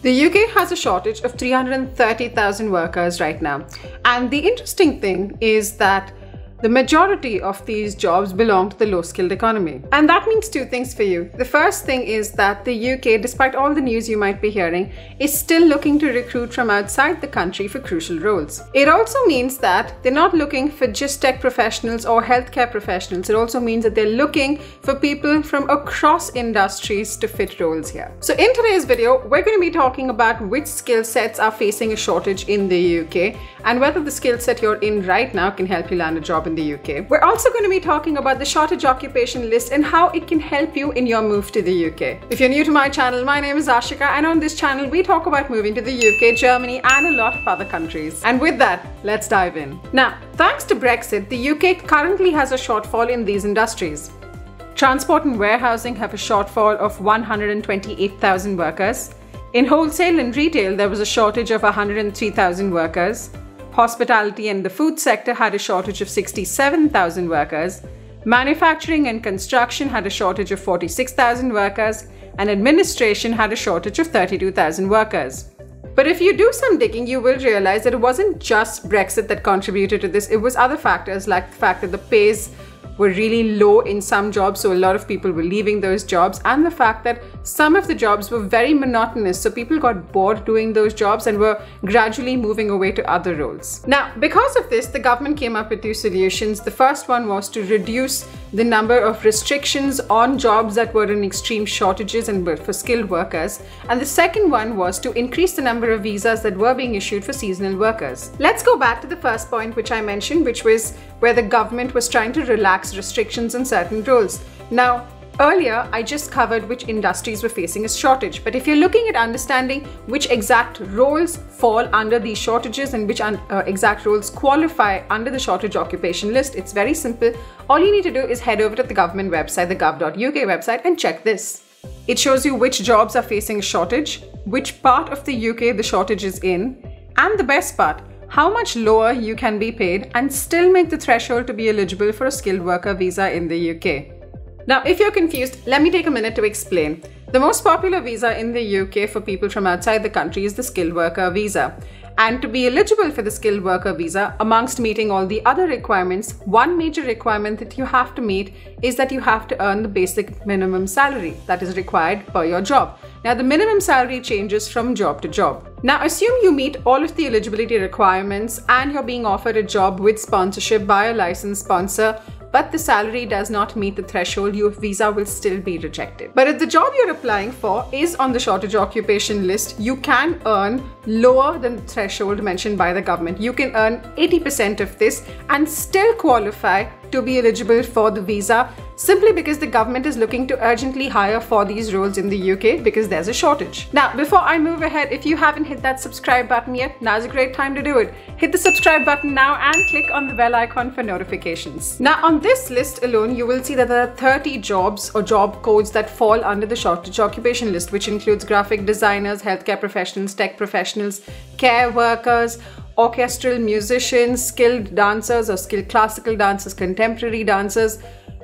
The UK has a shortage of 330,000 workers right now. And the interesting thing is that the majority of these jobs belong to the low-skilled economy. And that means two things for you. The first thing is that the UK, despite all the news you might be hearing, is still looking to recruit from outside the country for crucial roles. It also means that they're not looking for just tech professionals or healthcare professionals. It also means that they're looking for people from across industries to fit roles here. So in today's video, we're going to be talking about which skill sets are facing a shortage in the UK and whether the skill set you're in right now can help you land a job in the UK. We're also going to be talking about the shortage occupation list and how it can help you in your move to the UK. If you're new to my channel, my name is Ashika, and on this channel we talk about moving to the UK, Germany and a lot of other countries. And with that, let's dive in. Now, thanks to Brexit, the UK currently has a shortfall in these industries. Transport and warehousing have a shortfall of 128,000 workers. In wholesale and retail, there was a shortage of 103,000 workers. Hospitality and the food sector had a shortage of 67,000 workers. Manufacturing and construction had a shortage of 46,000 workers. And administration had a shortage of 32,000 workers. But if you do some digging, you will realize that it wasn't just Brexit that contributed to this. It was other factors like the fact that the pays were really low in some jobs, so a lot of people were leaving those jobs, and the fact that some of the jobs were very monotonous, so people got bored doing those jobs and were gradually moving away to other roles. Now, because of this, the government came up with two solutions. The first one was to reduce the number of restrictions on jobs that were in extreme shortages and were for skilled workers, and the second one was to increase the number of visas that were being issued for seasonal workers. Let's go back to the first point which I mentioned, which was where the government was trying to relax restrictions on certain roles. Now, earlier I just covered which industries were facing a shortage, but if you're looking at understanding which exact roles fall under these shortages and which exact roles qualify under the shortage occupation list, it's very simple. All you need to do is head over to the government website, the gov.uk website, and check this. It shows you which jobs are facing a shortage, which part of the UK the shortage is in, and the best part, how much lower you can be paid and still make the threshold to be eligible for a skilled worker visa in the UK. Now, if you're confused, let me take a minute to explain. The most popular visa in the UK for people from outside the country is the skilled worker visa. And to be eligible for the skilled worker visa, amongst meeting all the other requirements, one major requirement that you have to meet is that you have to earn the basic minimum salary that is required per your job. Now, the minimum salary changes from job to job. Now, assume you meet all of the eligibility requirements and you're being offered a job with sponsorship by a licensed sponsor, but the salary does not meet the threshold, your visa will still be rejected. But if the job you're applying for is on the shortage occupation list, you can earn lower than the threshold mentioned by the government. You can earn 80% of this and still qualify to be eligible for the visa, simply because the government is looking to urgently hire for these roles in the UK because there's a shortage. Now, before I move ahead, if you haven't hit that subscribe button yet, now's a great time to do it. Hit the subscribe button now and click on the bell icon for notifications. Now, on this list alone, you will see that there are 30 jobs or job codes that fall under the shortage occupation list, which includes graphic designers, healthcare professionals, tech professionals, care workers, orchestral musicians, skilled dancers or skilled classical dancers, contemporary dancers.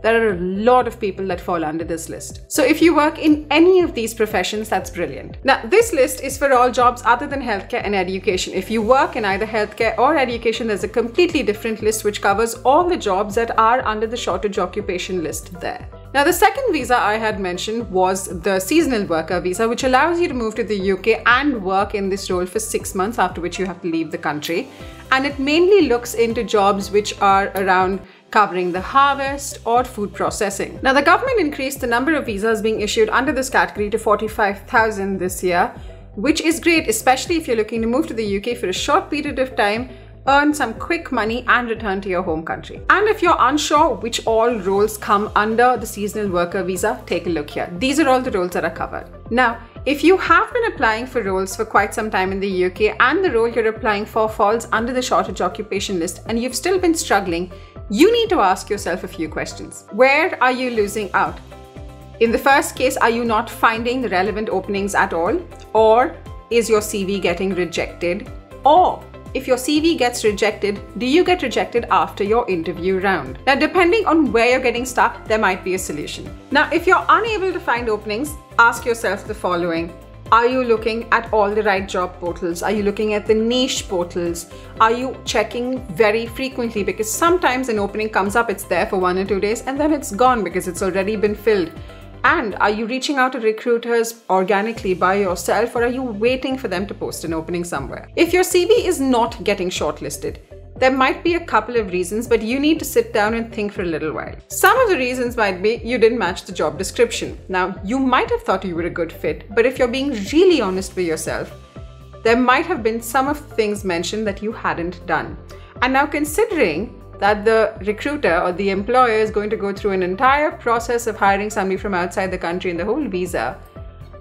There are a lot of people that fall under this list. So if you work in any of these professions, that's brilliant. Now, this list is for all jobs other than healthcare and education. If you work in either healthcare or education, there's a completely different list which covers all the jobs that are under the shortage occupation list there. Now, the second visa I had mentioned was the seasonal worker visa, which allows you to move to the UK and work in this role for 6 months, after which you have to leave the country. And it mainly looks into jobs which are around covering the harvest or food processing. Now, the government increased the number of visas being issued under this category to 45,000 this year, which is great, especially if you're looking to move to the UK for a short period of time, earn some quick money and return to your home country. And if you're unsure which all roles come under the seasonal worker visa, take a look here. These are all the roles that are covered. Now, if you have been applying for roles for quite some time in the UK and the role you're applying for falls under the shortage occupation list and you've still been struggling, you need to ask yourself a few questions. Where are you losing out? In the first case, are you not finding the relevant openings at all? Or is your CV getting rejected? Or if your CV gets rejected, do you get rejected after your interview round? Now, depending on where you're getting stuck, there might be a solution. Now, if you're unable to find openings, ask yourself the following. Are you looking at all the right job portals? Are you looking at the niche portals? Are you checking very frequently? Because sometimes an opening comes up, it's there for 1 or 2 days, and then it's gone because it's already been filled. And are you reaching out to recruiters organically by yourself, or are you waiting for them to post an opening somewhere? If your CV is not getting shortlisted, there might be a couple of reasons, but you need to sit down and think for a little while. Some of the reasons might be you didn't match the job description. Now, you might have thought you were a good fit, but if you're being really honest with yourself, there might have been some of the things mentioned that you hadn't done. And now, considering that the recruiter or the employer is going to go through an entire process of hiring somebody from outside the country and the whole visa,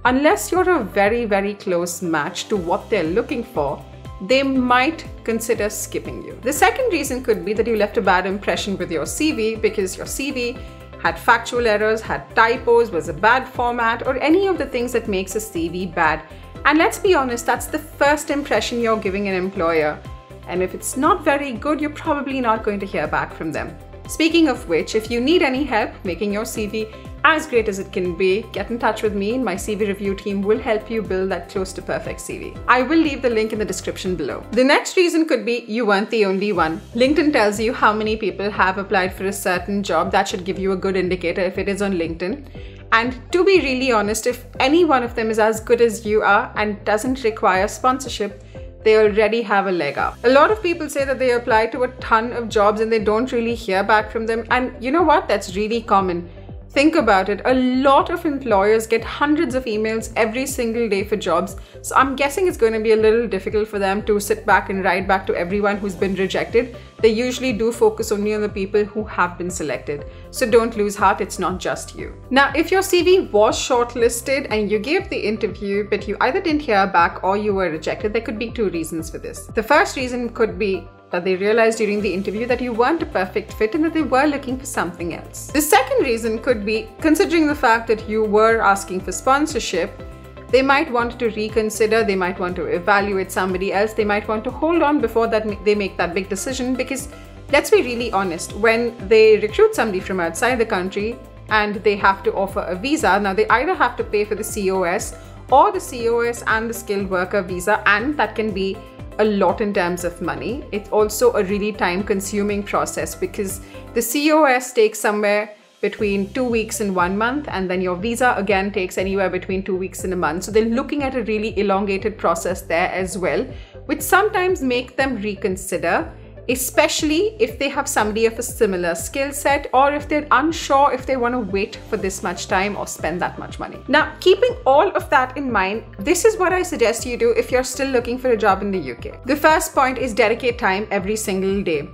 unless you're a very, very close match to what they're looking for, they might consider skipping you. The second reason could be that you left a bad impression with your CV because your CV had factual errors, had typos, was a bad format, or any of the things that makes a CV bad. And let's be honest, that's the first impression you're giving an employer. And if it's not very good, you're probably not going to hear back from them. Speaking of which, if you need any help making your CV as great as it can be, get in touch with me and my CV review team will help you build that close to perfect CV. I will leave the link in the description below. The next reason could be you weren't the only one. LinkedIn tells you how many people have applied for a certain job. That should give you a good indicator if it is on LinkedIn. And to be really honest, if any one of them is as good as you are and doesn't require sponsorship, they already have a leg up. A lot of people say that they apply to a ton of jobs and they don't really hear back from them. And you know what? That's really common. Think about it. A lot of employers get hundreds of emails every single day for jobs. So I'm guessing it's going to be a little difficult for them to sit back and write back to everyone who's been rejected. They usually do focus only on the people who have been selected. So don't lose heart, it's not just you. Now, if your CV was shortlisted and you gave the interview, but you either didn't hear back or you were rejected, there could be two reasons for this. The first reason could be that they realized during the interview that you weren't a perfect fit and that they were looking for something else. The second reason could be, considering the fact that you were asking for sponsorship, they might want to reconsider, they might want to evaluate somebody else, they might want to hold on before that they make that big decision. Because let's be really honest, when they recruit somebody from outside the country and they have to offer a visa, now they either have to pay for the COS or the COS and the skilled worker visa, and that can be a lot in terms of money. It's also a really time-consuming process because the COS takes somewhere between 2 weeks and 1 month, and then your visa again takes anywhere between 2 weeks and a month. So they're looking at a really elongated process there as well, which sometimes make them reconsider, especially if they have somebody of a similar skill set, or if they're unsure if they want to wait for this much time or spend that much money. Now, keeping all of that in mind, this is what I suggest you do if you're still looking for a job in the UK. The first point is dedicate time every single day.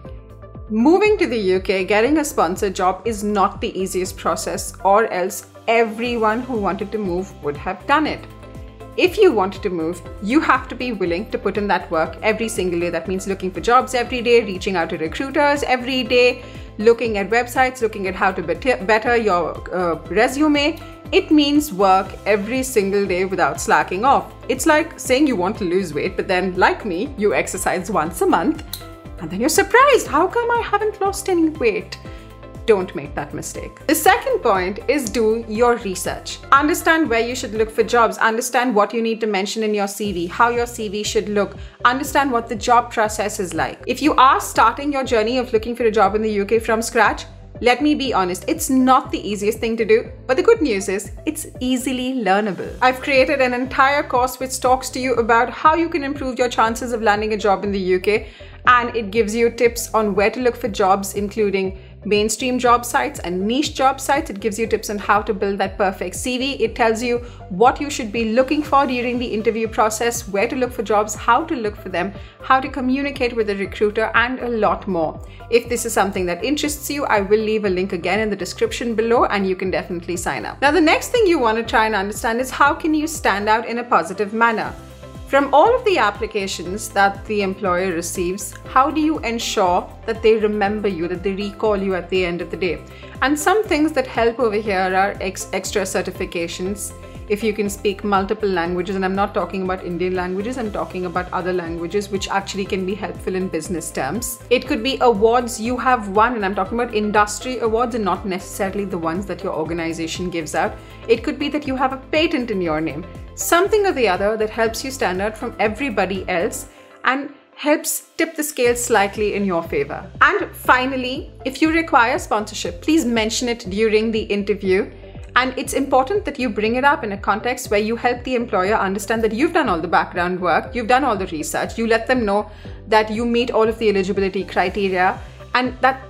Moving to the UK, getting a sponsored job is not the easiest process, or else everyone who wanted to move would have done it. If you want to move, you have to be willing to put in that work every single day. That means looking for jobs every day, reaching out to recruiters every day, looking at websites, looking at how to better your resume. It means work every single day without slacking off. It's like saying you want to lose weight, but then, like me, you exercise once a month and then you're surprised, how come I haven't lost any weight? Don't make that mistake. The second point is do your research. Understand where you should look for jobs. Understand what you need to mention in your CV, how your CV should look. Understand what the job process is like. If you are starting your journey of looking for a job in the UK from scratch, let me be honest, it's not the easiest thing to do, but the good news is it's easily learnable. I've created an entire course which talks to you about how you can improve your chances of landing a job in the UK, and it gives you tips on where to look for jobs, including mainstream job sites and niche job sites. It gives you tips on how to build that perfect CV. It tells you what you should be looking for during the interview process, where to look for jobs, how to look for them, how to communicate with a recruiter, and a lot more. If this is something that interests you, I will leave a link again in the description below and you can definitely sign up. Now, the next thing you want to try and understand is how can you stand out in a positive manner? From all of the applications that the employer receives, how do you ensure that they remember you, that they recall you at the end of the day? And some things that help over here are extra certifications. if you can speak multiple languages, and I'm not talking about Indian languages, I'm talking about other languages which actually can be helpful in business terms. It could be awards you have won, and I'm talking about industry awards and not necessarily the ones that your organization gives out. It could be that you have a patent in your name, something or the other that helps you stand out from everybody else and helps tip the scale slightly in your favor. And finally, if you require sponsorship, please mention it during the interview. And it's important that you bring it up in a context where you help the employer understand that you've done all the background work, you've done all the research, you let them know that you meet all of the eligibility criteria, and that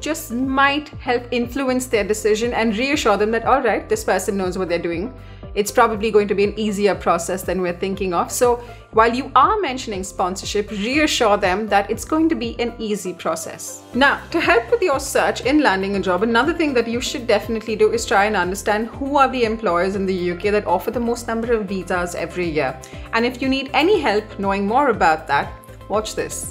just might help influence their decision and reassure them that, all right, this person knows what they're doing. It's probably going to be an easier process than we're thinking of. So while you are mentioning sponsorship, reassure them that it's going to be an easy process. Now, to help with your search in landing a job, another thing that you should definitely do is try and understand who are the employers in the UK that offer the most number of visas every year. And if you need any help knowing more about that, watch this.